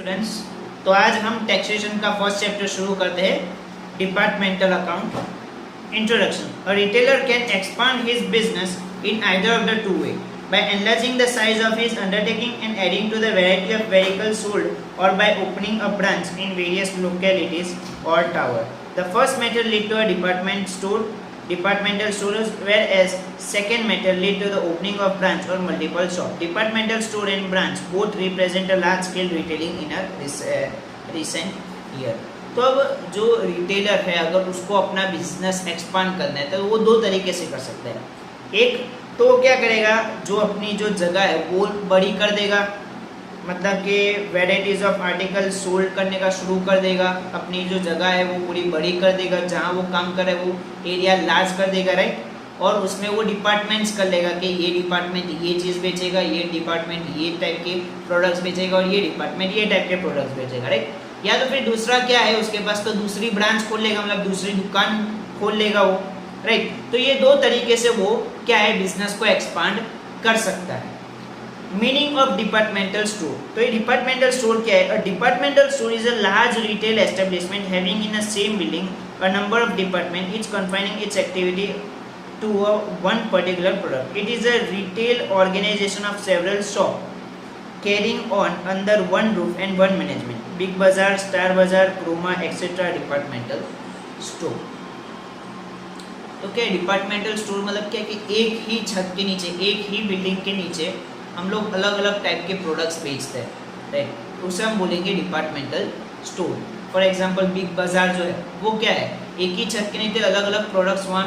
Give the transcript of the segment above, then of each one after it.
Students, तो आज हम टैक्सेशन का फर्स्ट चैप्टर शुरू करते हैं। Departmental account introduction. A retailer can expand his business in either of the two way by enlarging the size of his undertaking and adding to the variety of vehicles sold or by opening a branch in various localities or tower. The first method lead to a departmental stores, whereas second method lead to the opening of branch or multiple shop. Departmental store and branch both represent a large scale retailing in a recent year. तो अब जो retailer है अगर उसको अपना business expand करना है तो वो दो तरीके से कर सकता है। एक तो क्या करेगा, जो अपनी जो जगह है वो बड़ी कर देगा, मतलब कि वेराइटीज ऑफ आर्टिकल सोल्ड करने का शुरू कर देगा। अपनी जो जगह है वो पूरी बड़ी कर देगा, जहाँ वो काम करे वो एरिया लार्ज कर देगा, राइट। और उसमें वो डिपार्टमेंट्स कर लेगा कि ये डिपार्टमेंट ये चीज़ बेचेगा, ये डिपार्टमेंट ये टाइप के प्रोडक्ट्स बेचेगा और ये डिपार्टमेंट ये टाइप के प्रोडक्ट्स बेचेगा, राइट। या तो फिर दूसरा क्या है, उसके पास तो दूसरी ब्रांच खोल लेगा, मतलब दूसरी दुकान खोल लेगा वो, राइट। तो ये दो तरीके से वो क्या है, बिजनेस को एक्सपांड कर सकता है। मीनिंग ऑफ डिपार्टमेंटल स्टोर, तो ये डिपार्टमेंटल स्टोर क्या है? A departmental store is a large retail establishment having in a same building a number of department, each confining its activity to one particular product. It is a retail organization of several shop carrying on under one roof and one management. Big Bazaar, Star Bazaar, Croma, etc. Departmental store. तो क्या departmental store मतलब क्या कि एक ही छत के नीचे, एक ही बिल्डिंग के नीचे हम लोग अलग अलग टाइप के प्रोडक्ट्स बेचते हैं, राइट। उसे हम बोलेंगे departmental store. For example big बाजार जो है वो क्या है, एक ही छत के नीचे अलग अलग प्रोडक्ट्स वहाँ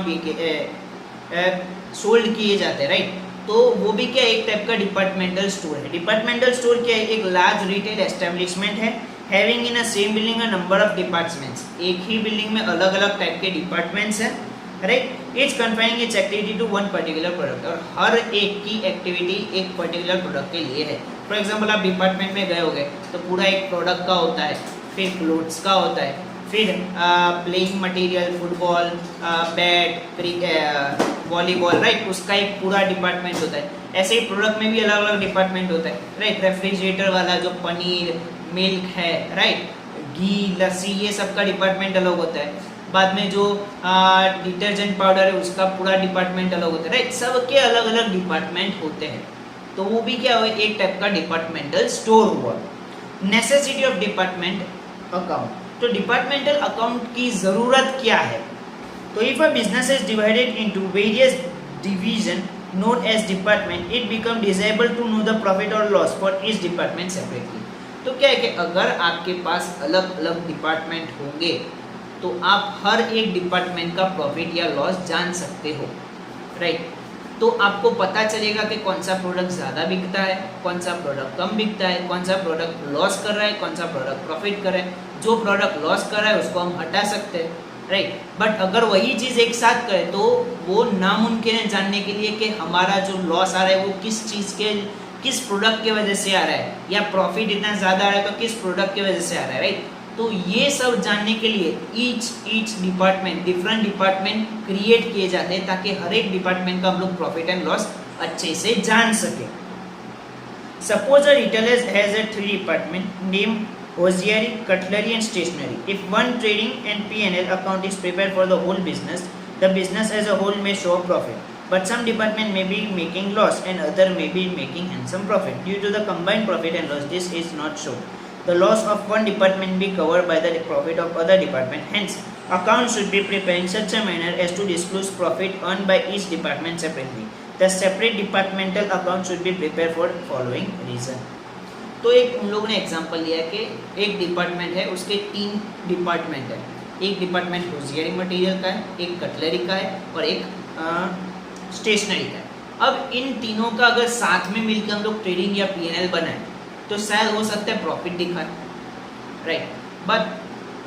सोल्ड किए जाते हैं, राइट। तो वो भी क्या एक टाइप का डिपार्टमेंटल स्टोर है। डिपार्टमेंटल स्टोर क्या है, एक लार्ज रिटेल एस्टेब्लिशमेंट है having in a same building a number of departments, एक ही बिल्डिंग में अलग अलग टाइप के डिपार्टमेंट्स हैं, right. Each confining its activity to one particular product, और हर एक की एक्टिविटी एक पर्टिकुलर प्रोडक्ट के लिए है। फॉर एग्जाम्पल आप डिपार्टमेंट में गए होंगे तो पूरा एक प्रोडक्ट का होता है, फिर क्लोथ्स का होता है, फिर playing material, football, bat, cricket, volleyball, right, उसका एक पूरा डिपार्टमेंट होता है। ऐसे ही प्रोडक्ट में भी अलग अलग डिपार्टमेंट होता है, राइट। रेफ्रिजरेटर वाला जो पनीर, मिल्क है, राइट, घी, लस्सी, ये सब का डिपार्टमेंट अलग होता है। बाद में जो डिटर्जेंट पाउडर है उसका पूरा डिपार्टमेंट अलग होता है, राइट। सबके अलग अलग डिपार्टमेंट होते हैं, तो वो भी क्या हुआ, एक टाइप का डिपार्टमेंटल स्टोर हुआ। नेसेसिटी ऑफ डिपार्टमेंट अकाउंट, तो डिपार्टमेंटल अकाउंट की ज़रूरत क्या है? तो if a business is divided into various division known as department, it become desirable to know the profit और loss for each department separately. तो क्या है कि अगर आपके पास अलग अलग डिपार्टमेंट होंगे तो आप हर एक डिपार्टमेंट का प्रॉफिट या लॉस जान सकते हो, राइट। तो आपको पता चलेगा कि कौन सा प्रोडक्ट ज़्यादा बिकता है, कौन सा प्रोडक्ट कम बिकता है, कौन सा प्रोडक्ट लॉस कर रहा है, कौन सा प्रोडक्ट प्रॉफिट कर रहा है। जो प्रोडक्ट लॉस कर रहा है उसको हम हटा सकते हैं, राइट। बट अगर वही चीज़ एक साथ करें तो वो नामुमकिन है जानने के लिए कि हमारा जो लॉस आ रहा है वो किस चीज़ के, किस प्रोडक्ट की वजह से आ रहा है, या प्रॉफिट इतना ज़्यादा आ रहा है तो किस प्रोडक्ट की वजह से आ रहा है, राइट। तो ये सब जानने के लिए each department, different department create किए जाते हैं ताकि हर एक डिपार्टमेंट का हम लोग प्रॉफिट एंड लॉस अच्छे से जान सके। Suppose a retailer has a 3 department name hosiery, cutlery and stationery. If one trading and P&L account is prepared for the whole business, the business as a whole may show a profit, but some department may be making loss and other may be making handsome profit. Due to the combined profit and loss, this is not shown. The loss of one department be covered by the profit of other department. Hence, accounts should be prepared in such a manner as to disclose profit earned by each department separately. The separate departmental account should be prepared for following reason. तो एक उन लोगों ने example लिया है कि एक department है, उसके 3 डिपार्टमेंट है। एक डिपार्टमेंट होशियारी मटेरियल का है, एक कटलरी का है और एक स्टेशनरी का है। अब इन तीनों का अगर साथ में मिलकर हम लोग ट्रेडिंग या P&L बनाए तो शायद हो सकता है प्रॉफिट दिखाए, राइट। बट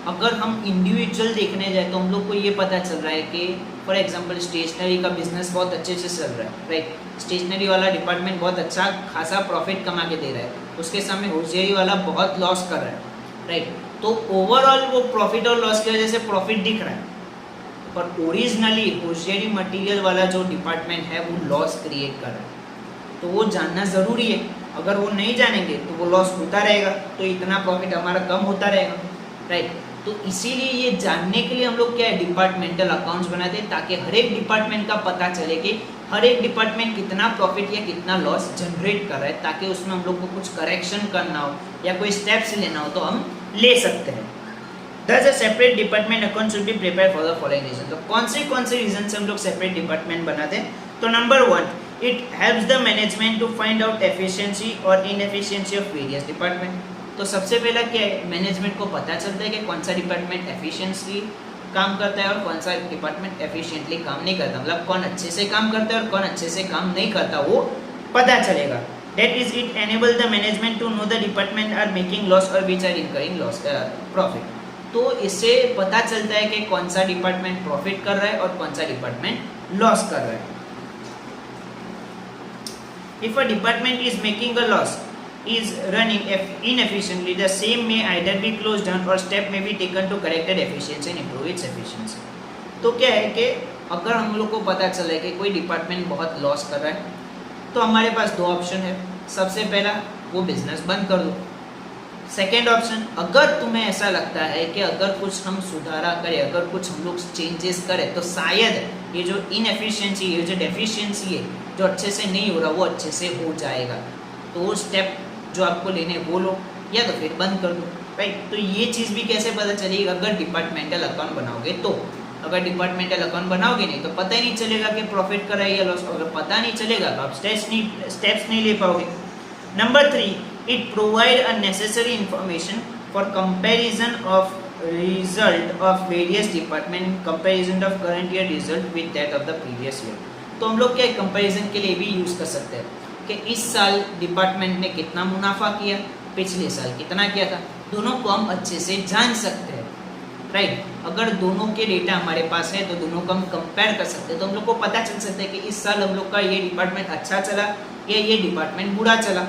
अगर हम इंडिविजुअल देखने जाए तो हम लोग को ये पता चल रहा है कि फॉर एग्जांपल स्टेशनरी का बिजनेस बहुत अच्छे से चल रहा है, राइट। स्टेशनरी वाला डिपार्टमेंट बहुत अच्छा खासा प्रॉफिट कमा के दे रहा है, उसके सामने होशियारी वाला बहुत लॉस कर रहा है, राइट। तो ओवरऑल वो प्रॉफिट और लॉस की वजह से प्रॉफिट दिख रहा है, पर ओरिजिनली होशियारी मटेरियल वाला जो डिपार्टमेंट है वो लॉस क्रिएट कर रहा है। तो वो जानना ज़रूरी है अगर वो नहीं जानेंगे तो वो लॉस होता रहेगा, तो इतना प्रॉफिट हमारा कम होता रहेगा, राइट। तो इसीलिए ये जानने के लिए हम लोग क्या है, डिपार्टमेंटल अकाउंट्स बनाते हैं, ताकि हर एक डिपार्टमेंट का पता चले कि हर एक डिपार्टमेंट कितना प्रॉफिट या कितना लॉस जनरेट कर रहा है, ताकि उसमें हम लोग को कुछ करेक्शन करना हो या कोई स्टेप्स लेना हो तो हम ले सकते हैं। Thus a separate department account should be prepared for the following reason। तो कौन से रीजन से हम लोग सेपरेट डिपार्टमेंट बनाते हैं? तो number 1, it helps the management to find out efficiency और inefficiency of various department। तो सबसे पहला क्या है, मैनेजमेंट को पता चलता है कि कौन सा डिपार्टमेंट एफिशिएंटली काम करता है और कौन सा डिपार्टमेंट एफिशिएंटली काम नहीं करता, मतलब कौन अच्छे से काम करता है और कौन अच्छे से काम नहीं करता, वो पता चलेगा। That is, it enable the management to know the department are making loss or which are incurring loss profit। तो इससे पता चलता है कि कौन सा डिपार्टमेंट प्रॉफिट कर रहा है और कौन सा डिपार्टमेंट लॉस कर रहा है। If a department is making a loss, is running inefficiently, the same may either be closed down or step may be taken to correct the deficiency and improve its efficiency। तो क्या है कि अगर हम लोग को पता चला है कि कोई डिपार्टमेंट बहुत लॉस कर रहा है, तो हमारे पास दो ऑप्शन है। सबसे पहला, वो बिजनेस बंद कर दो। सेकेंड ऑप्शन, अगर तुम्हें ऐसा लगता है कि अगर कुछ हम सुधारा करें, अगर कुछ हम लोग चेंजेस करें, तो शायद ये जो इनएफिशिएंसी, ये जो डेफिशिएंसी है, जो अच्छे से नहीं हो रहा, वो अच्छे से हो जाएगा। तो वो स्टेप जो आपको लेने वो लो, या तो फिर बंद कर दो, राइट। तो ये चीज़ भी कैसे पता चलेगी, अगर डिपार्टमेंटल अकाउंट बनाओगे तो। अगर डिपार्टमेंटल अकाउंट बनाओगे नहीं तो पता ही नहीं चलेगा कि प्रॉफिट कर रहा है या लॉस। अगर पता नहीं चलेगा तो आप स्टेप्स नहीं ले पाओगे। Number 3, it provide a necessary information for comparison of result of various department, comparison of current year result with that of the previous year। तो हम लोग क्या कंपैरिजन के लिए भी यूज़ कर सकते हैं कि इस साल डिपार्टमेंट ने कितना मुनाफा किया, पिछले साल कितना किया था, दोनों को हम अच्छे से जान सकते हैं, राइट। अगर दोनों के डेटा हमारे पास है तो दोनों को हम कंपेयर कर सकते हैं, तो हम लोग को पता चल सकता है कि इस साल हम लोग का ये डिपार्टमेंट अच्छा चला या ये डिपार्टमेंट बुरा चला,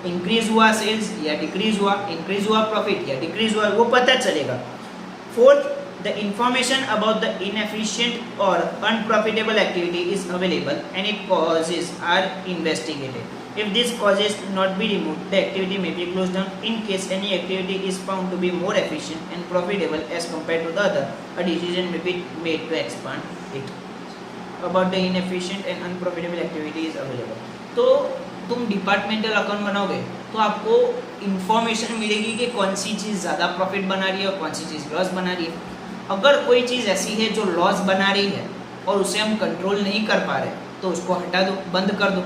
इंक्रीज हुआ सेल्स या डिक्रीज हुआ, इंक्रीज हुआ प्रॉफिट या डिक्रीज हुआ, वो पता चलेगा। 4th, the information about the inefficient or unprofitable activity is available and its causes are investigated। If these causes not be removed, the activity may be closed down। In case any activity is found to be more efficient and profitable as compared to the other, a decision may be made to expand it। About the inefficient and unprofitable activity is available। तो तुम departmental account बनाओगे तो आपको information मिलेगी कि कौन सी चीज़ ज़्यादा profit बना रही है और कौन सी चीज़ लॉस बना रही है। अगर कोई चीज़ ऐसी है जो लॉस बना रही है और उसे हम कंट्रोल नहीं कर पा रहे, तो उसको हटा दो, बंद कर दो।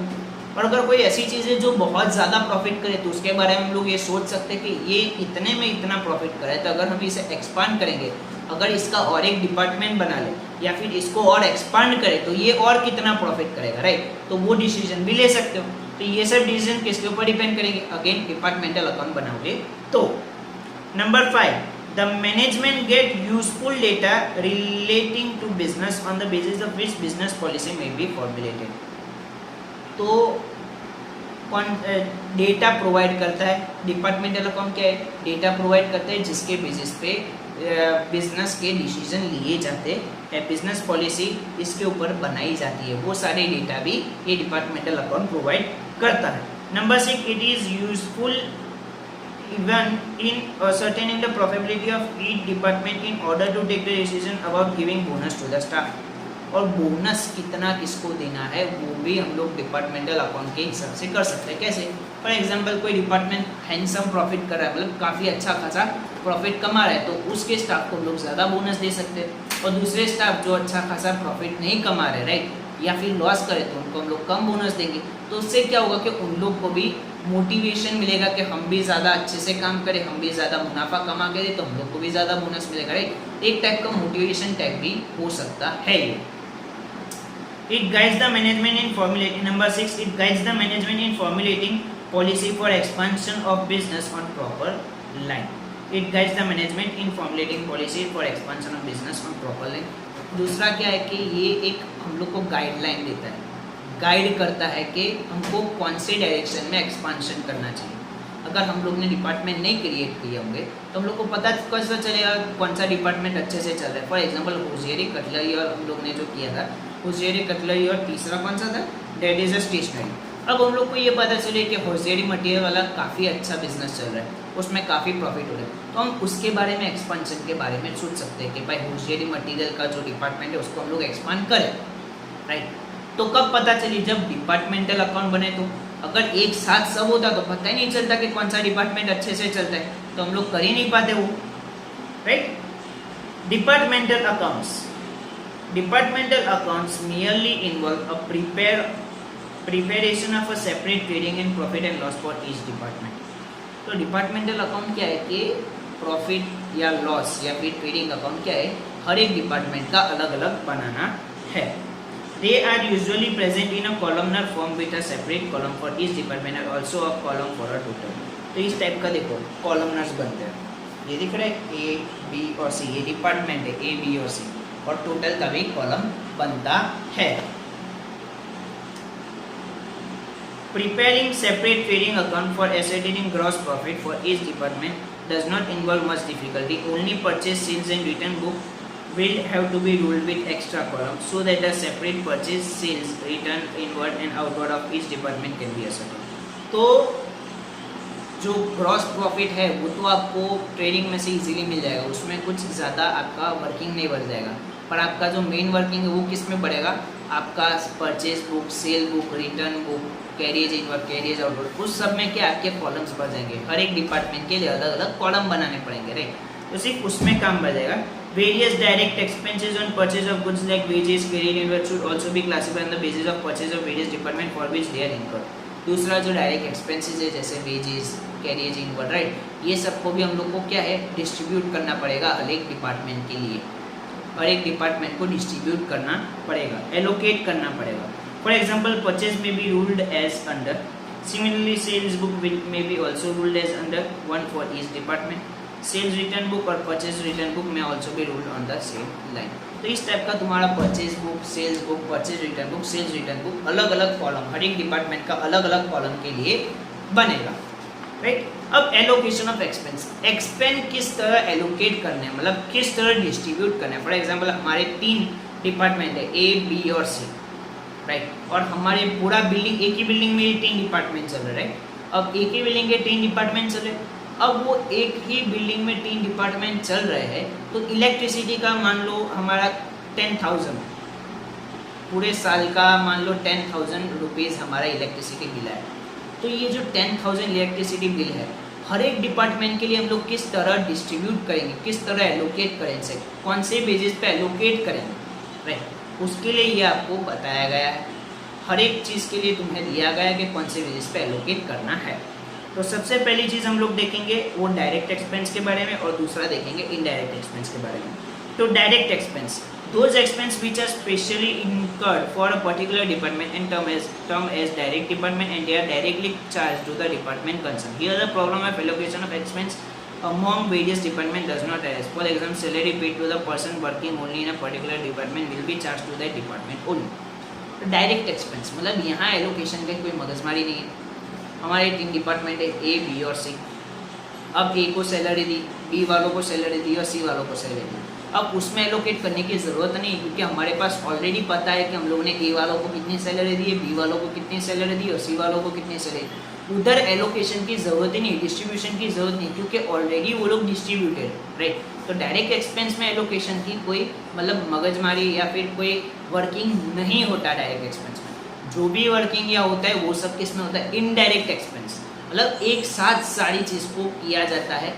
और अगर कोई ऐसी चीज़ है जो बहुत ज़्यादा प्रॉफिट करे, तो उसके बारे में हम लोग ये सोच सकते हैं कि ये इतने में इतना प्रॉफिट करे, तो अगर हम इसे एक्सपांड करेंगे, अगर इसका और एक डिपार्टमेंट बना ले या फिर इसको और एक्सपांड करें, तो ये और कितना प्रॉफिट करेगा, राइट। तो वो डिसीजन भी ले सकते हो। तो ये सब डिसीजन किसके ऊपर डिपेंड करेंगे, अगेन डिपार्टमेंटल अकाउंट बनाओगे तो। Number 5, the management get useful data relating to business on the basis of which business policy may be formulated. तो कौन डेटा प्रोवाइड करता है, डिपार्टमेंटल अकाउंट क्या है, डेटा प्रोवाइड करता है जिसके बेसिस पे बिजनेस के डिसीजन लिए जाते हैं, बिजनेस पॉलिसी इसके ऊपर बनाई जाती है, वो सारे डेटा भी ये डिपार्टमेंटल अकाउंट प्रोवाइड करता है। Number 6, it is useful even in ascertaining the profitability of each department in order to take the decision about giving bonus to the staff। और बोनस कितना किसको देना है वो भी हम लोग डिपार्टमेंटल अकाउंट के हिसाब से कर सकते हैं। कैसे, फॉर एग्जांपल कोई डिपार्टमेंट हैंडसम प्रॉफिट कर रहा है, मतलब काफ़ी अच्छा खासा प्रॉफिट कमा रहा है, तो उसके स्टाफ को हम लोग ज़्यादा बोनस दे सकते हैं। और दूसरे स्टाफ जो अच्छा खासा प्रॉफिट नहीं कमा रहे, राइट, या फिर लॉस करे, तो उनको हम लोग कम बोनस देंगे। तो उससे क्या होगा कि उन लोग को भी मोटिवेशन मिलेगा कि हम भी ज़्यादा अच्छे से काम करें, हम भी ज़्यादा मुनाफा कमा करें, तो हम लोग को भी ज़्यादा बोनस मिलेगा, राइट। एक टाइप का मोटिवेशन टाइप भी हो सकता है ये। It guides the management in formulating, number 6, it guides the management in formulating policy for expansion of business on proper line। It guides the management in formulating policy for expansion of business on proper line। दूसरा क्या है कि ये एक हम लोग को guideline देता है, गाइड करता है कि हमको कौन से डायरेक्शन में एक्सपांशन करना चाहिए। अगर हम लोग ने डिपार्टमेंट नहीं क्रिएट किए होंगे तो हम लोग को पता कैसे चलेगा कौन सा डिपार्टमेंट अच्छे से चल रहा है। फॉर एग्जांपल होजियरी कटलरी और हम लोग ने जो किया था होजियरी कटलरी, और तीसरा कौन सा था, डेट इज अ स्टेशनरी। अब हम लोग को ये पता चले कि होशियारी मटेरियल वाला काफ़ी अच्छा बिजनेस चल रहा है, उसमें काफ़ी प्रॉफिट हो रहा है, तो हम उसके बारे में एक्सपांशन के बारे में सोच सकते हैं कि भाई होशियारी मटेरियल का जो डिपार्टमेंट है उसको हम लोग एक्सपांड करें, राइट। तो कब पता चली, जब डिपार्टमेंटल अकाउंट बने। तो अगर एक साथ सब होता तो पता ही नहीं चलता कि कौन सा डिपार्टमेंट अच्छे से चलता है, तो हम लोग कर ही नहीं पाते वो, right. Departmental accounts merely involve a preparation of a separate trading and profit and loss for each department। तो डिपार्टमेंटल अकाउंट क्या है कि प्रॉफिट या लॉस या फिर ट्रेडिंग अकाउंट क्या है, हर एक डिपार्टमेंट का अलग अलग बनाना है। They are usually present in a columnar form with a separate column for each department and also a column for a total। तो इस टाइप का देखो कॉलमनर्स बनते हैं, ये दिख रहा है ए बी और सी, ये डिपार्टमेंट है ए बी और सी, और टोटल का भी कॉलम बनता है। Preparing separate trading account for ascertaining gross profit for each department does not involve much difficulty. Only purchase, sales and return book will have to be ruled with extra columns so that the separate purchase, sales, return, inward and outward of each department can be ascertained। तो जो gross profit है वो तो आपको trading में से easily मिल जाएगा, उसमें कुछ ज़्यादा आपका वर्किंग नहीं बढ़ जाएगा, पर आपका जो मेन वर्किंग है वो किस में बढ़ेगा, आपका purchase book, cell book, return book, carriage inward, carriage outward, उस सब में क्या आपके कॉलम्स बढ़ जाएंगे, हर एक डिपार्टमेंट के लिए अलग अलग कॉलम बनाने पड़ेंगे, राइट। तो सिर्फ उसमें काम बढ़ जाएगा। Various direct expenses on purchase of goods like wages, carriage inward should also be classified on the basis of purchase of various department for which they are incurred. दूसरा जो डायरेक्ट एक्सपेंसेस है जैसे वेजेस, कैरियज इनवर्ड, राइट, ये सबको भी हम लोग को क्या है डिस्ट्रीब्यूट करना पड़ेगा हर एक डिपार्टमेंट के लिए, हर एक डिपार्टमेंट को डिस्ट्रीब्यूट करना पड़ेगा, एलोकेट करना पड़ेगा। For example purchase may be ruled as under, similarly sales book may be also ruled as under one for each department. Sales return book और purchase return book may also be ruled on the same line. तो इस type का तुम्हारा purchase book, sales book, purchase return book, sales return book अलग अलग column, हर एक department का अलग अलग कॉलम के लिए बनेगा, राइट। अब एलोकेशन ऑफ एक्सपेंस, एक्सपेंस किस तरह एलोकेट करने हैं, मतलब किस तरह डिस्ट्रीब्यूट करना है। फॉर एग्जांपल हमारे 3 डिपार्टमेंट है ए बी और सी, राइट, और हमारे पूरा बिल्डिंग, एक ही बिल्डिंग में 3 डिपार्टमेंट चल रहे, राइट। अब एक ही बिल्डिंग के 3 डिपार्टमेंट चल रहे, अब वो एक ही बिल्डिंग में 3 डिपार्टमेंट चल रहे हैं, तो इलेक्ट्रिसिटी का मान लो हमारा 10,000, पूरे साल का मान लो 10,000 रुपीज़ हमारा इलेक्ट्रिसिटी बिल है। तो ये जो 10,000 इलेक्ट्रिसिटी बिल है हर एक डिपार्टमेंट के लिए हम लोग किस तरह डिस्ट्रीब्यूट करेंगे, किस तरह एलोकेट करेंगे, कौन से बेसिस पे एलोकेट करेंगे, राइट, उसके लिए ये आपको बताया गया है। हर एक चीज़ के लिए तुम्हें दिया गया है कि कौन से बेसिस पे एलोकेट करना है। तो सबसे पहली चीज़ हम लोग देखेंगे वो डायरेक्ट एक्सपेंस के बारे में, और दूसरा देखेंगे इनडायरेक्ट एक्सपेंस के बारे में। तो direct expense, those expense which are specially incurred for a particular department and term as direct department and they are directly charged to the department concerned. Here the problem of allocation of expense among various department does not arise. For example, salary paid to the person working only in a particular department will be charged to that department only. तो direct expense मतलब यहाँ allocation का कोई मगजमारी नहीं है। हमारे 3 department है A B और सी, अब ए को सैलरी दी, बी वालों को सैलरी दी और सी वालों को सैलरी दी। अब उसमें एलोकेट करने की ज़रूरत नहीं, क्योंकि हमारे पास ऑलरेडी पता है कि हम लोगों ने ए वालों को कितनी सैलरी दी है, बी वालों को कितनी सैलरी दी और सी वालों को कितनी सैलरी। उधर एलोकेशन की ज़रूरत ही नहीं, डिस्ट्रीब्यूशन की ज़रूरत नहीं, क्योंकि ऑलरेडी वो लोग डिस्ट्रीब्यूटेड, राइट। तो डायरेक्ट एक्सपेंस में एलोकेशन की कोई मतलब मगजमारी या फिर कोई वर्किंग नहीं होता डायरेक्ट एक्सपेंस में। जो भी वर्किंग या होता है वो सब किस में होता है, इनडायरेक्ट एक्सपेंस, मतलब एक साथ सारी चीज़ को किया जाता है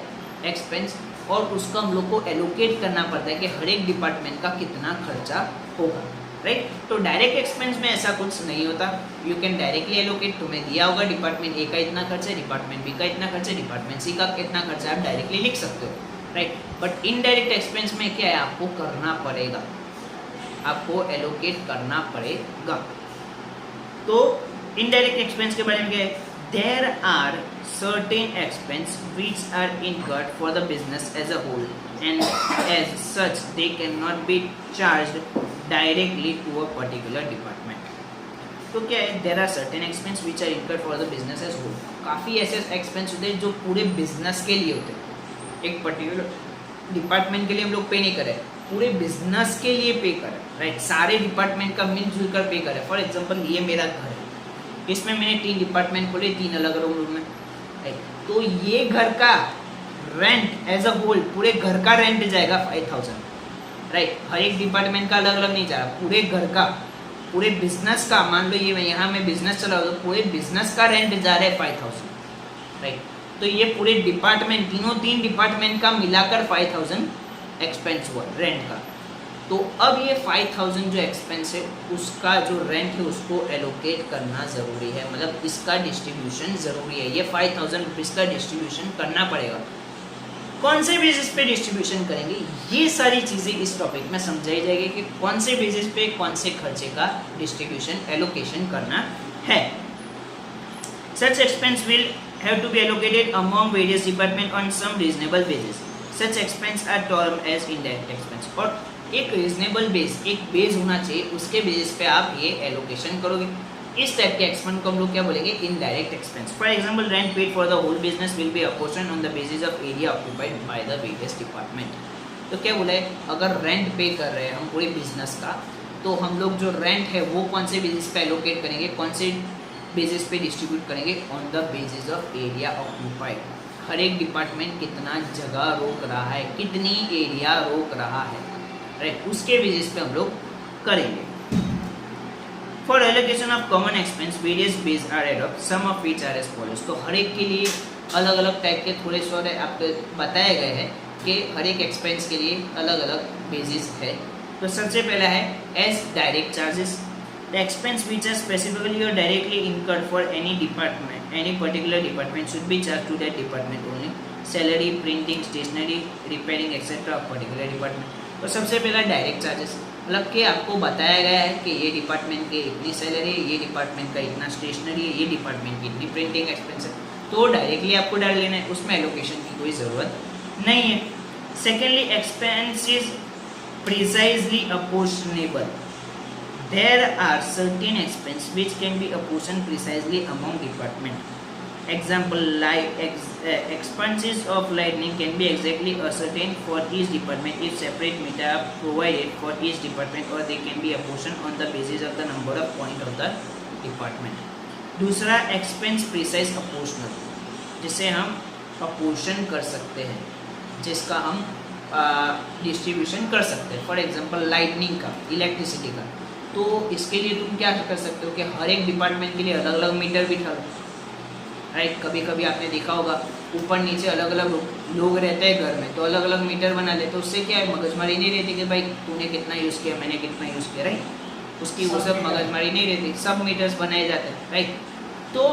एक्सपेंस, और उसको हम लोग को एलोकेट करना पड़ता है कि हर एक डिपार्टमेंट का कितना खर्चा होगा, राइट। तो डायरेक्ट एक्सपेंस में ऐसा कुछ नहीं होता, यू कैन डायरेक्टली एलोकेट, तुम्हें दिया होगा डिपार्टमेंट ए का इतना खर्चा है, डिपार्टमेंट बी का इतना खर्चा है, डिपार्टमेंट सी का कितना खर्चा है, आप डायरेक्टली लिख सकते हो, राइट। बट इनडायरेक्ट एक्सपेंस में क्या है, आपको करना पड़ेगा, आपको एलोकेट करना पड़ेगा। तो इनडायरेक्ट एक्सपेंस के बारे में क्या है, there are certain expense which are incurred for the business as a whole and as such they cannot be charged directly to a particular department। तो क्या है, there are certain expense which are incurred for the business as whole, काफ़ी ऐसे expense होते हैं जो पूरे business के लिए होते हैं, एक पर्टिकुलर डिपार्टमेंट के लिए हम लोग पे नहीं करें, पूरे बिजनेस के लिए पे करें, राइट, सारे डिपार्टमेंट का मिलजुल कर पे करें। फॉर एग्जांपल ये मेरा घर है, इसमें मैंने 3 डिपार्टमेंट खोले, 3 अलग अलग रूम में, राइट। तो ये घर का रेंट एज अ होल, पूरे घर का रेंट जाएगा 5000, राइट। हर एक डिपार्टमेंट का अलग अलग नहीं जा रहा, पूरे घर का, पूरे बिजनेस का, मान लो ये यहाँ मैं बिजनेस चला रहा हूँ तो पूरे बिजनेस का रेंट जा रहा है 5000, राइट। तो ये पूरे डिपार्टमेंट, तीन डिपार्टमेंट का मिलाकर 5000 एक्सपेंस हुआ रेंट का। तो अब ये 5000 जो एक्सपेंस है उसका जो रेंट है उसको एलोकेट करना ज़रूरी है, मतलब इसका डिस्ट्रीब्यूशन ज़रूरी है। ये 5000 रुपीज़ का डिस्ट्रीब्यूशन करना पड़ेगा। कौन से बेसिस पे डिस्ट्रीब्यूशन करेंगे, ये सारी चीज़ें इस टॉपिक में समझाई जाएगी कि कौन से बेसिस पे कौन से खर्चे का डिस्ट्रीब्यूशन एलोकेशन करना है। Such expense will have to be allocated among various departments on some reasonable basis. Such expense are termed as indirect expense. और एक रीजनेबल बेस, एक बेस होना चाहिए, उसके बेसिस पे आप ये एलोकेशन करोगे। इस टाइप के एक्सपेंस को हम लोग क्या बोलेंगे, indirect expense. For example rent paid for the whole business will be apportion on the basis of area occupied by the various department. तो क्या बोला है, अगर रेंट पे कर रहे हैं हम पूरे बिजनेस का, तो हम लोग जो रेंट है वो कौन से बेसिस पे एलोकेट करेंगे, कौन से बेसिस पे डिस्ट्रीब्यूट करेंगे, on the basis of area occupied. हर एक डिपार्टमेंट कितना जगह रोक रहा है, कितनी एरिया रोक रहा है, राइट, उसके बेसिस पे हम लोग करेंगे। For allocation of common expense various base are adopted, some of which are as follows. तो हर एक के लिए अलग अलग टाइप के थोड़े थोड़े आपको बताए गए हैं कि हर एक एक्सपेंस के लिए अलग अलग बेसिस है। तो सबसे पहला है as direct charges, the expense which are specifically or directly incurred for any department, any particular department should be charged to that department only. Salary, printing, stationery, repairing etc. of particular department. तो सबसे पहला direct charges, मतलब कि आपको बताया गया है कि ये डिपार्टमेंट के इतनी सैलरी है, ये डिपार्टमेंट का इतना स्टेशनरी है, ये डिपार्टमेंट की इतनी प्रिंटिंग एक्सपेंस है, तो डायरेक्टली आपको डाल लेना है, उसमें एलोकेशन की कोई ज़रूरत नहीं है। Secondly expense is precisely apportionable. There are certain expenses which can be apportioned precisely among departments. Example, like expenses of lighting can be exactly ascertained for each department if separate meter are provided for each department, or they can be apportioned on the basis of the number of points of the department. दूसरा expense precise apportional, जिसे हम apportion कर सकते हैं, जिसका हम distribution कर सकते हैं। फॉर एग्जांपल लाइटनिंग का, इलेक्ट्रिसिटी का, तो इसके लिए तुम क्या कर सकते हो कि हर एक डिपार्टमेंट के लिए अलग अलग मीटर बिठा लो, राइट। कभी कभी आपने देखा होगा ऊपर नीचे अलग अलग लोग रहते हैं घर में, तो अलग अलग मीटर बना ले, तो उससे क्या है, मगजमारी नहीं रहती कि भाई तूने कितना यूज़ किया, मैंने कितना यूज़ किया, राइट। उसकी वो सब मगजमारी नहीं रहती, सब मीटर्स बनाए जाते हैं, राइट। तो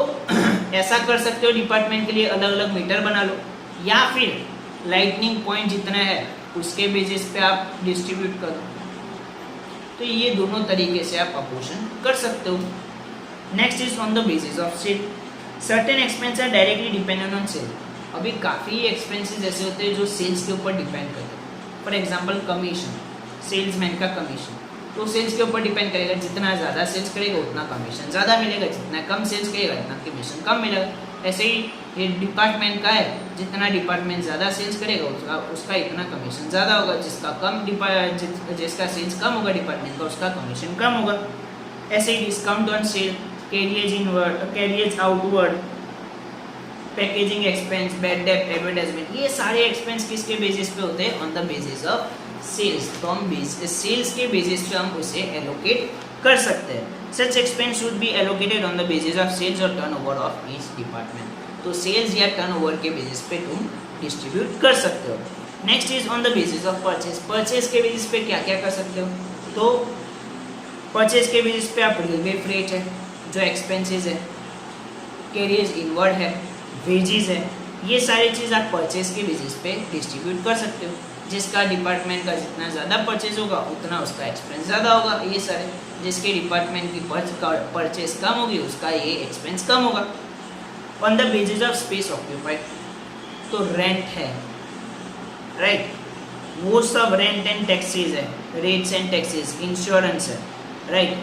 ऐसा कर सकते हो, डिपार्टमेंट के लिए अलग अलग मीटर बना लो, या फिर लाइटनिंग पॉइंट जितना है उसके बेसिस पे आप डिस्ट्रीब्यूट करो। तो ये दोनों तरीके से आप अपोर्शन कर सकते हो। Next is on the basis of sale. Certain expense are directly dependent on sale. अभी काफ़ी एक्सपेंसेस ऐसे होते हैं जो सेल्स के ऊपर डिपेंड करते हैं। फॉर एग्जांपल कमीशन, सेल्समैन का कमीशन, तो सेल्स के ऊपर डिपेंड करेगा, जितना ज़्यादा सेल्स करेगा उतना कमीशन ज़्यादा मिलेगा, जितना कम सेल्स करेगा उतना कमीशन कम मिलेगा। ऐसे ही ये डिपार्टमेंट का है, जितना डिपार्टमेंट ज़्यादा सेल्स करेगा उसका इतना कमीशन ज़्यादा होगा, जिसका सेल्स कम होगा डिपार्टमेंट का उसका कमीशन कम होगा। ऐसे ही discount on sale, carriage inward, carriage outward, packaging expense, bad debt, advertisement, ये सारे एक्सपेंस किसके बेसिस पे होते हैं, on the basis of sales. तो हम सेल्स के बेसिस पे हम उसे एलोकेट कर सकते हैं। Such expense should be allocated on the basis of sales और टर्नओवर ऑफ ईच डिपार्टमेंट। तो सेल्स या टर्नओवर के बेसिस पे तुम डिस्ट्रीब्यूट कर सकते हो। Next is on the basis of purchase. Purchase के बेसिस पे क्या क्या कर सकते हो, तो परचेज के बेसिस पे आप रेलवे फ्रेट है जो एक्सपेंसेस है, कैरियज इनवर्ड है, वेजेस है, ये सारी चीज़ आप परचेज के बेसिस पे डिस्ट्रीब्यूट कर सकते हो। जिसका डिपार्टमेंट का जितना ज़्यादा परचेज होगा उतना उसका एक्सपेंस ज़्यादा होगा, ये सारे। जिसके डिपार्टमेंट की परचेज कम होगी उसका ये एक्सपेंस कम होगा। On the basis of space occupied, तो रेंट है, राइट, वो सब रेंट एंड टैक्सेस है, रेट्स एंड टैक्सेस, इंश्योरेंस है, राइट,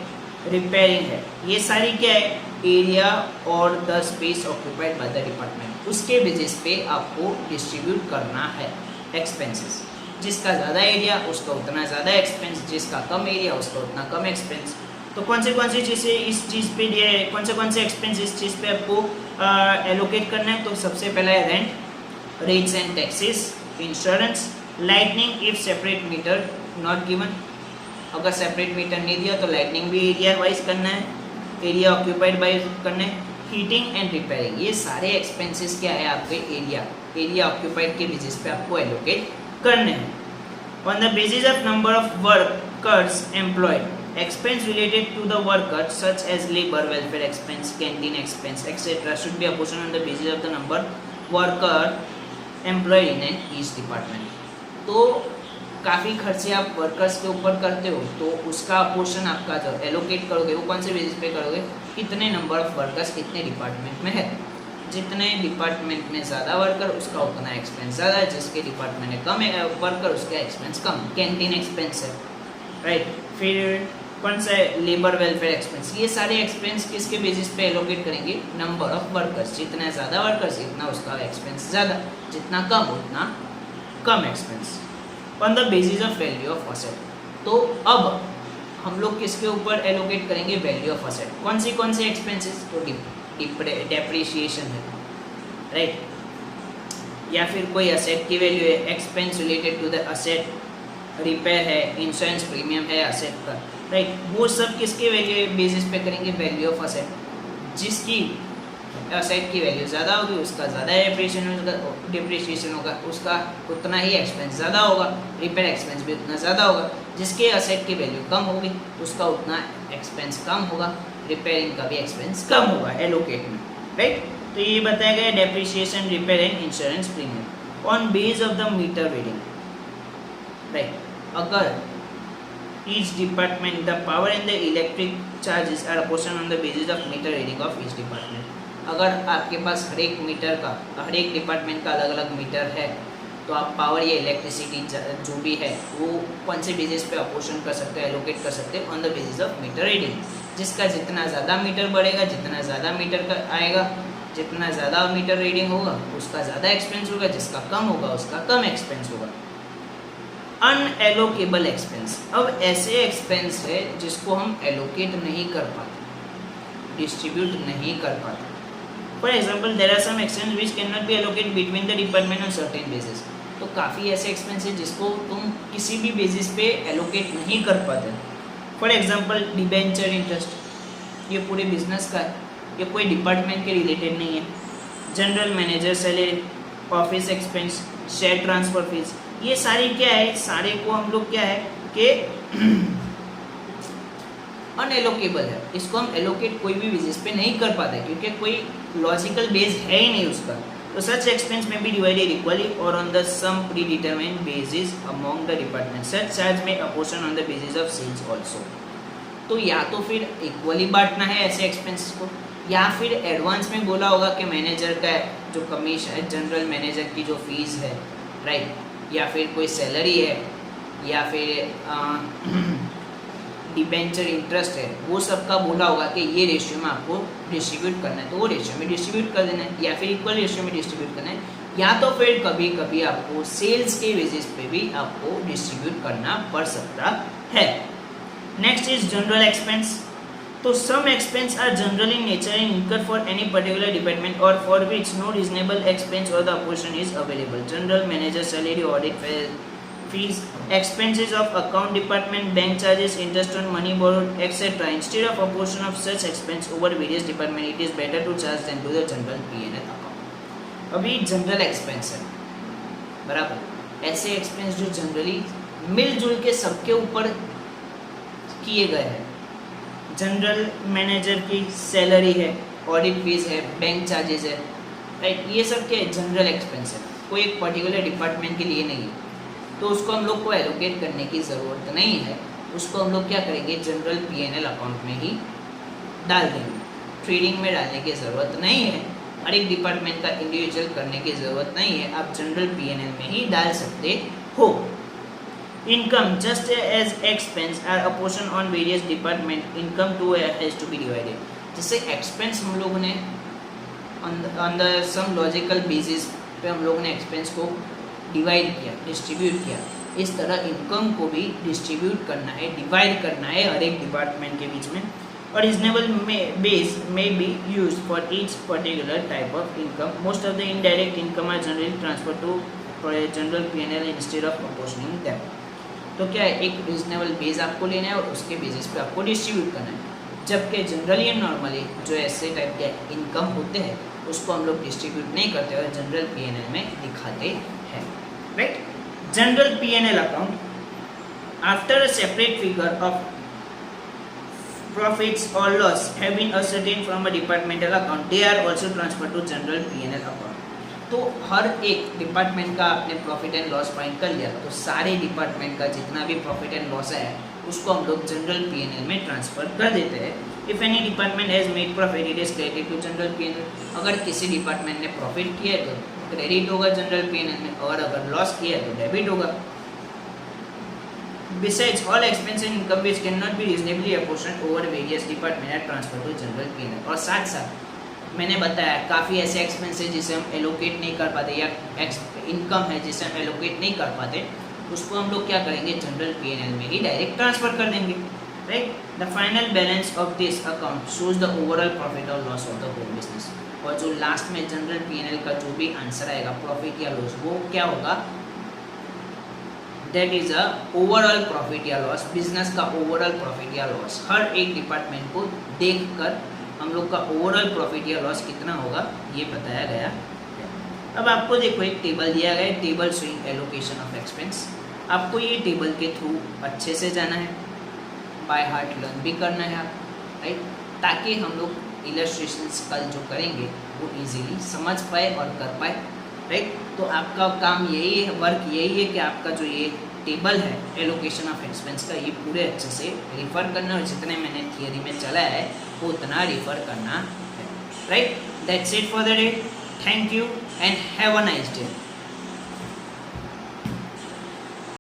रिपेयरिंग है, ये सारी क्या है, एरिया और the space occupied by the department. उसके बेसिस पे आपको डिस्ट्रीब्यूट करना है एक्सपेंसेस। जिसका ज़्यादा एरिया उसका उतना ज़्यादा एक्सपेंस, जिसका कम एरिया उसका उतना कम एक्सपेंस। तो कौन सी चीज़ें इस चीज़ पे दिया है, कौन से एक्सपेंस इस चीज़ पे आपको एलोकेट करना है। तो सबसे पहला है rent, rates and taxes, insurance, lightning if separate meter not given, अगर सेपरेट मीटर नहीं दिया तो लाइटनिंग भी एरिया वाइज करना है, एरिया ऑक्यूपाइड बाय करना है, हीटिंग एंड रिपेयरिंग, ये सारे एक्सपेंसेस क्या है आपके एरिया ऑक्यूपाइड के बेसिस पे आपको एलोकेट करने हैं। On the basis of number of workers employed, expense related to the worker such as labor, welfare expense, canteen expense, etc. should be apportioned on the basis of the number worker employed in each department. तो काफ़ी खर्चे आप workers के ऊपर करते हो तो उसका अपोर्शन आपका जो एलोकेट करोगे वो कौन से बेसिस पे करोगे, कितने नंबर ऑफ वर्कर्स कितने डिपार्टमेंट में है, जितने डिपार्टमेंट में ज़्यादा वर्कर उसका उतना एक्सपेंस ज़्यादा है, जिसके डिपार्टमेंट में कम वर्कर उसका एक्सपेंस कम, कैंटीन एक्सपेंस है, राइट। फिर कौन सा है, लेबर वेलफेयर एक्सपेंस, ये सारे एक्सपेंस किसके बेसिस पे एलोकेट करेंगे, नंबर ऑफ वर्कर्स, जितना ज़्यादा वर्कर्स इतना उसका एक्सपेंस ज़्यादा, जितना कम उतना कम expense, on the basis of value of asset. तो अब हम लोग किसके ऊपर एलोकेट करेंगे, वैल्यू ऑफ असेट। कौन से एक्सपेंसेस, तो डेप्रिसिएशन है, राइट, या फिर कोई असेट की वैल्यू है, expense related to the asset, repair है, इंश्योरेंस प्रीमियम है असेट का, राइट, वो सब किसके वैल्यू बेसिस पे करेंगे, वैल्यू ऑफ असेट। जिसकी असेट की वैल्यू ज़्यादा होगी उसका ज़्यादा डिप्रिसिएशन होगा, उसका उतना ही एक्सपेंस ज़्यादा होगा, रिपेयर एक्सपेंस भी उतना ज़्यादा होगा। जिसके असेट की वैल्यू कम होगी उसका उतना एक्सपेंस कम होगा, रिपेयरिंग का भी एक्सपेंस कम होगा एलोकेट में, राइट। तो ये बताया गया depreciation, repair and insurance premium on base of the meter reading, right. अगर each department the power and the electric charges are apportioned on the basis of meter reading of each department, अगर आपके पास हर एक department का अलग अलग metre है तो आप पावर या इलेक्ट्रिसिटी जो भी है वो कौन से बेसिस पे अपोर्शन कर सकते हो, एलोकेट कर सकते हो, on the basis of meter reading. जिसका जितना ज़्यादा मीटर बढ़ेगा, जितना ज़्यादा मीटर का आएगा, जितना ज़्यादा मीटर रीडिंग होगा उसका ज़्यादा एक्सपेंस होगा, जिसका कम होगा उसका कम एक्सपेंस होगा। अनएलोकेबल एक्सपेंस, अब ऐसे एक्सपेंस है जिसको हम एलोकेट नहीं कर पाते, डिस्ट्रीब्यूट नहीं कर पाते। For example there are some expense which can not be allocate between the department on certain basis, तो काफ़ी ऐसे एक्सपेंस है जिसको तुम किसी भी बेसिस पे एलोकेट नहीं कर पाते। फॉर एग्जाम्पल डिबेंचर इंटरेस्ट, ये पूरे बिजनेस का है, ये कोई डिपार्टमेंट के रिलेटेड नहीं है। General manager salary, office expense, share transfer fees, ये सारी क्या है, सारे को हम लोग क्या है कि अनएलोकेबल है, इसको हम एलोकेट कोई भी बेसिस पे नहीं कर पाते क्योंकि कोई लॉजिकल बेस है ही नहीं उसका। तो such expense may be divided equally और on the some predetermined basis among the department, such charge may apportion on the basis of sales also. तो या तो फिर इक्वली बांटना है ऐसे एक्सपेंसेस को, या फिर एडवांस में बोला होगा कि मैनेजर का जो कमीशन है, जनरल मैनेजर की जो फीस है, राइट, या फिर कोई सैलरी है, या फिर डिबेंचर इंटरेस्ट है, वो सबका बोला होगा कि ये रेशियो में आपको डिस्ट्रीब्यूट करना है, तो वो रेशियो में डिस्ट्रीब्यूट कर देना है, या फिर इक्वल रेशियो में डिस्ट्रीब्यूट करना है, या तो फिर कभी कभी आपको सेल्स के बेसिस पे भी आपको डिस्ट्रीब्यूट करना पड़ सकता है। Next is general expense. तो some expense are general in nature and incurred for any particular department और for which no reasonable expense और the apportion is available. General manager salary, audit fees, expenses of account department, bank charges, interest on money borrowed, etc. Instead of a portion of such expense over various department, it is better to charge them to the general P&L account। अभी general expense है, बराबर, ऐसे expense जो generally मिलजुल के सबके ऊपर किए गए हैं। जनरल मैनेजर की सैलरी है, ऑडिट फीस है, बैंक चार्जेस है, राइट, ये सब के जनरल एक्सपेंस है, कोई एक पर्टिकुलर डिपार्टमेंट के लिए नहीं है, तो उसको हम लोग को एलोकेट करने की ज़रूरत नहीं है। उसको हम लोग क्या करेंगे, जनरल P&L अकाउंट में ही डाल देंगे, ट्रेडिंग में डालने की ज़रूरत नहीं है, हर एक डिपार्टमेंट का इंडिविजुअल करने की ज़रूरत नहीं है, आप जनरल P&L में ही डाल सकते हो। Income just as expense are apportion on various department, income too has to be divided. जैसे एक्सपेंस हम लोगों ने on the some logical basis पे हम लोगों ने एक्सपेंस को डिवाइड किया, डिस्ट्रीब्यूट किया, इस तरह इनकम को भी डिस्ट्रीब्यूट करना है, डिवाइड करना है हर एक डिपार्टमेंट के बीच में. A reasonable base may be used for each particular type of income. Most of the indirect income are generally transferred to general P&L instead of proportioning them. तो क्या है, एक रीजनेबल बेस आपको लेना है और उसके बेसिस पे आपको डिस्ट्रीब्यूट करना है. जबकि जनरली एंड नॉर्मली जो ऐसे टाइप के इनकम होते हैं उसको हम लोग डिस्ट्रीब्यूट नहीं करते और जनरल P&L में दिखाते हैं. Right. General P&L account after a separate figure of profits or loss have been ascertained from a departmental account, they are also transferred to general P&L account. तो हर एक डिपार्टमेंट का आपने प्रॉफिट एंड लॉस फाइंड कर लिया तो सारे department का जितना भी प्रॉफिट एंड लॉस है उसको हम लोग जनरल P&L में ट्रांसफर कर देते हैं. If any department has made profit it is credited to general P&L. अगर किसी डिपार्टमेंट ने प्रॉफिट किया है तो क्रेडिट होगा जनरल P&L में, और अगर लॉस किया है तो डेबिट होगा. Besides, all expense and income which cannot be reasonably apportioned over various departments are transferred to general P&L. और साथ साथ मैंने बताया काफ़ी ऐसे एक्सपेंस है जिसे हम एलोकेट नहीं कर पाते या इनकम है जिसे हम एलोकेट नहीं कर पाते, उसको हम लोग क्या करेंगे जनरल P&L में ही डायरेक्ट ट्रांसफर कर देंगे. Right. The final balance of this account shows the overall profit और loss of the whole business. और जो लास्ट में जनरल P&L का जो भी आंसर आएगा प्रॉफिट या लॉस वो क्या होगा, that is a overall profit या लॉस. बिजनेस का ओवरऑल प्रॉफिट या लॉस हर एक डिपार्टमेंट को देखकर हम लोग का ओवरऑल प्रॉफिट या लॉस कितना होगा ये बताया गया. अब आपको देखो एक टेबल दिया गया है, table showing allocation of expense. आपको ये टेबल के थ्रू अच्छे से जाना है, बाय हार्ट लर्न भी करना है आप. राइट. ताकि हम लोग इलस्ट्रेशंस कल जो करेंगे वो इजीली समझ पाए और कर पाए. राइट. तो आपका काम यही है, वर्क यही है कि आपका जो ये टेबल है एलोकेशन ऑफ एक्सपेंस का ये पूरे अच्छे से रिफ़र करना और जितने मैंने थियरी में चलाया है वो उतना रिफ़र करना है. Right. That's it for the day. Thank you and have a nice day.